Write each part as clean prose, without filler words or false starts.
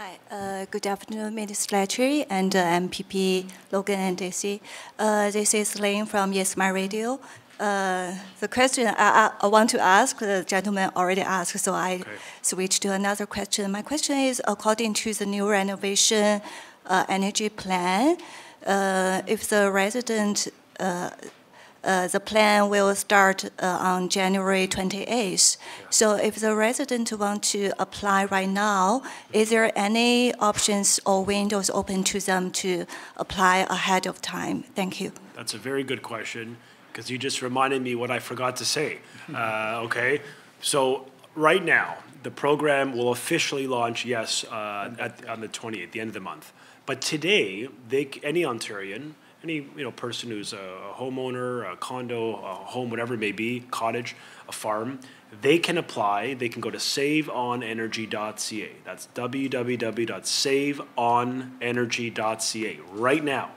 Hi, good afternoon, Minister Lecce and MPP Logan and Daisy. This is Lane from Yes My Radio. The question I want to ask, the gentleman already asked, so I switch to another question. My question is, according to the new renovation energy plan, if the resident the plan will start on January 28th. So if the resident want to apply right now, is there any options or windows open to them to apply ahead of time? Thank you. That's a very good question, because you just reminded me what I forgot to say. Okay, so right now, the program will officially launch, yes, on the 20th, the end of the month. But today, any Ontarian, any person who's a homeowner, a condo, a home, whatever it may be, cottage, a farm, they can apply. They can go to saveonenergy.ca. That's www.saveonenergy.ca. Right now,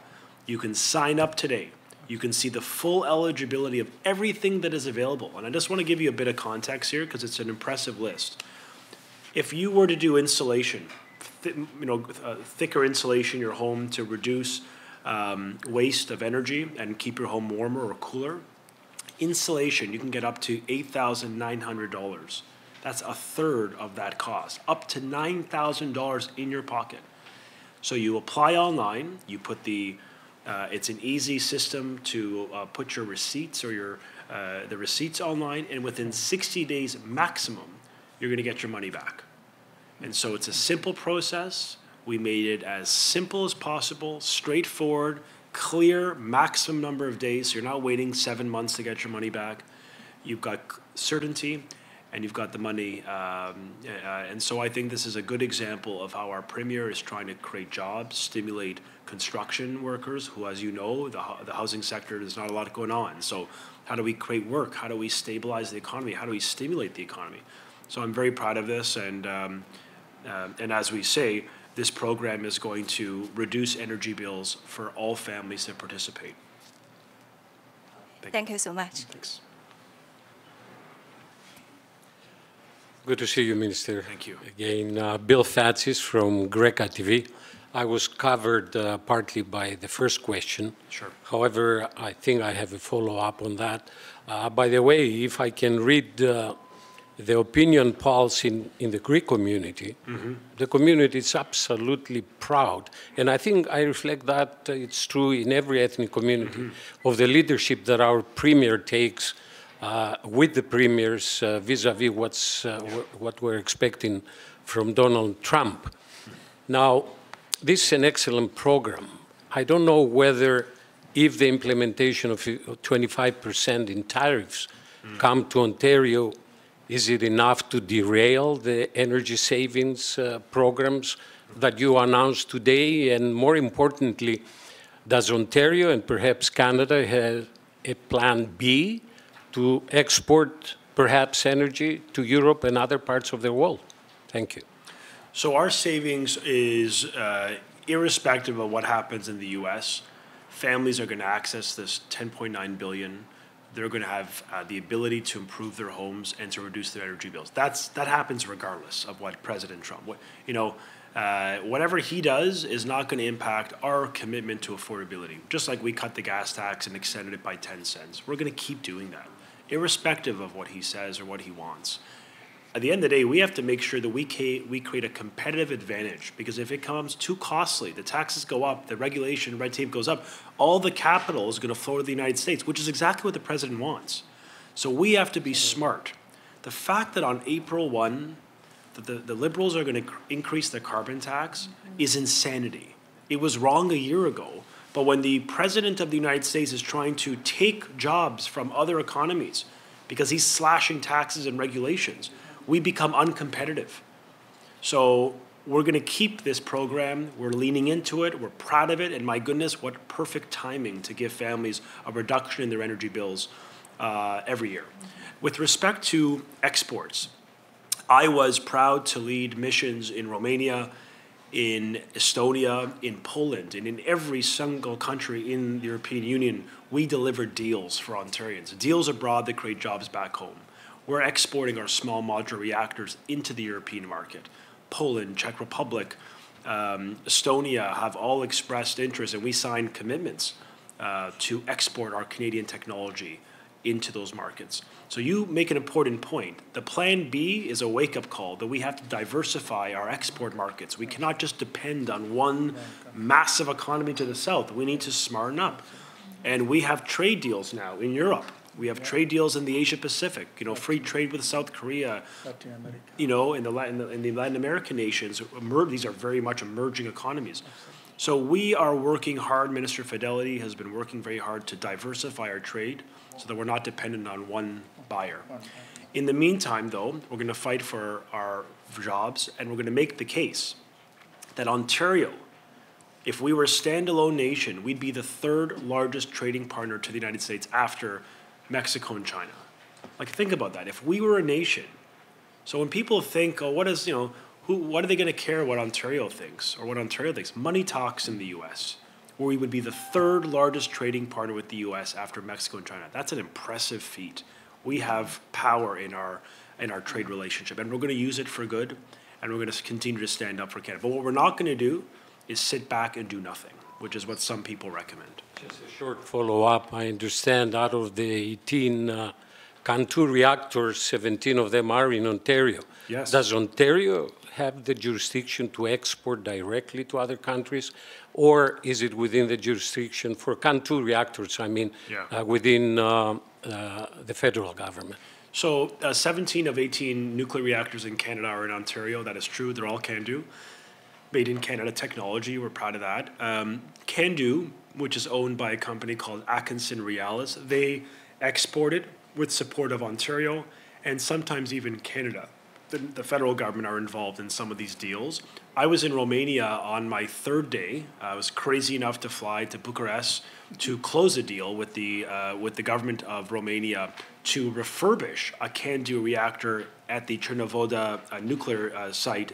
you can sign up today. You can see the full eligibility of everything that is available. And I just want to give you a bit of context here because it's an impressive list. If you were to do insulation, thicker insulation in your home to reduce waste of energy and keep your home warmer or cooler, insulation, you can get up to $8,900. That's a third of that cost, up to $9,000 in your pocket. So you apply online, you put it's an easy system to put your receipts or the receipts online, and within 60 days maximum, you're going to get your money back. And so it's a simple process. We made it as simple as possible, straightforward, clear, maximum number of days. So you're not waiting 7 months to get your money back. You've got certainty, and you've got the money. And so I think this is a good example of how our Premier is trying to create jobs, stimulate construction workers who, as you know, the housing sector, there's not a lot going on. So how do we create work? How do we stabilize the economy? How do we stimulate the economy? So I'm very proud of this. And as we say, this program is going to reduce energy bills for all families that participate. Thank you so much. Thanks. Good to see you, Minister. Thank you. Again, Bill Fatsis from Greca TV. I was covered partly by the first question. Sure. However, I think I have a follow-up on that. By the way, if I can read the opinion polls in the Greek community, the community is absolutely proud. And I think I reflect that it's true in every ethnic community of the leadership that our Premier takes with the Premiers vis-a-vis what we're expecting from Donald Trump. Now, this is an excellent program. I don't know whether if the implementation of 25% in tariffs come to Ontario, is it enough to derail the energy savings programs that you announced today? And more importantly, does Ontario and perhaps Canada have a plan B to export perhaps energy to Europe and other parts of the world? Thank you. So our savings is irrespective of what happens in the U.S. Families are going to access this $10.9 billion. They're going to have the ability to improve their homes and to reduce their energy bills. That happens regardless of what President Trump, whatever he does is not going to impact our commitment to affordability. Just like we cut the gas tax and extended it by 10 cents, we're going to keep doing that, irrespective of what he says or what he wants. At the end of the day, we have to make sure that we create a competitive advantage, because if it becomes too costly, the taxes go up, the regulation, red tape goes up, all the capital is going to flow to the United States, which is exactly what the president wants. So we have to be smart. The fact that on April 1, the Liberals are going to increase the carbon tax is insanity. It was wrong a year ago, but when the president of the United States is trying to take jobs from other economies because he's slashing taxes and regulations, we become uncompetitive. So we're going to keep this program. We're leaning into it. We're proud of it. And my goodness, what perfect timing to give families a reduction in their energy bills every year. With respect to exports, I was proud to lead missions in Romania, in Estonia, in Poland, and in every single country in the European Union. We delivered deals for Ontarians, deals abroad that create jobs back home. We're exporting our small modular reactors into the European market. Poland, Czech Republic, Estonia have all expressed interest, and we signed commitments to export our Canadian technology into those markets. So you make an important point. The plan B is a wake-up call that we have to diversify our export markets. We cannot just depend on one massive economy to the south. We need to smarten up. And we have trade deals now in Europe. We have trade deals in the Asia Pacific, free trade with South Korea, in the Latin American nations. These are very much emerging economies. So we are working hard. Minister Fidelity has been working very hard to diversify our trade so that we're not dependent on one buyer. In the meantime, though, we're going to fight for our jobs, and we're going to make the case that Ontario, if we were a standalone nation, we'd be the third largest trading partner to the United States after Mexico and China. Like, think about that. If we were a nation, so when people think, oh, what are they going to care what Ontario thinks or what Ontario thinks? Money talks in the U.S., where we would be the third largest trading partner with the U.S. after Mexico and China. That's an impressive feat. We have power in our trade relationship, and we're going to use it for good, and we're going to continue to stand up for Canada. But what we're not going to do is sit back and do nothing, which is what some people recommend. Just a short follow-up. I understand out of the 18 Cantu reactors, 17 of them are in Ontario. Yes. Does Ontario have the jurisdiction to export directly to other countries, or is it within the jurisdiction for Cantu reactors, within the federal government? So 17 of 18 nuclear reactors in Canada are in Ontario. That is true. They're all CANDU. Made in Canada technology. We're proud of that. CANDU, which is owned by a company called Atkinson Realis, they exported with support of Ontario and sometimes even Canada. The federal government are involved in some of these deals. I was in Romania on my third day. I was crazy enough to fly to Bucharest to close a deal with the government of Romania to refurbish a CANDU reactor at the Cernavodă nuclear site,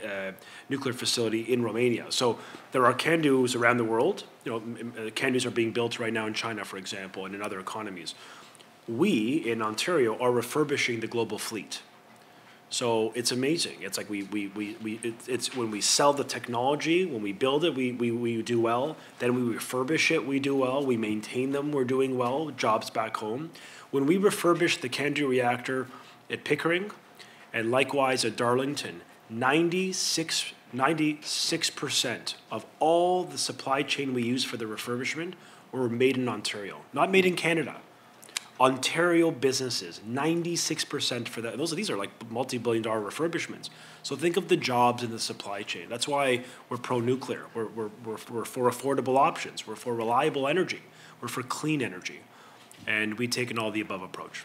nuclear facility in Romania. So there are CANDUs around the world. CANDUs are being built right now in China, for example, and in other economies. We in Ontario are refurbishing the global fleet. So it's amazing. It's like it's when we sell the technology, when we build it, we do well. Then we refurbish it, we do well. We maintain them, we're doing well. Jobs back home. When we refurbish the CANDU reactor at Pickering, and likewise at Darlington, 96% of all the supply chain we use for the refurbishment were made in Ontario, not made in Canada. Ontario businesses, 96% for that. These are like multi-billion-dollar refurbishments. So think of the jobs in the supply chain. That's why we're pro-nuclear. We're for affordable options. We're for reliable energy. We're for clean energy. And we take an all-the-above approach.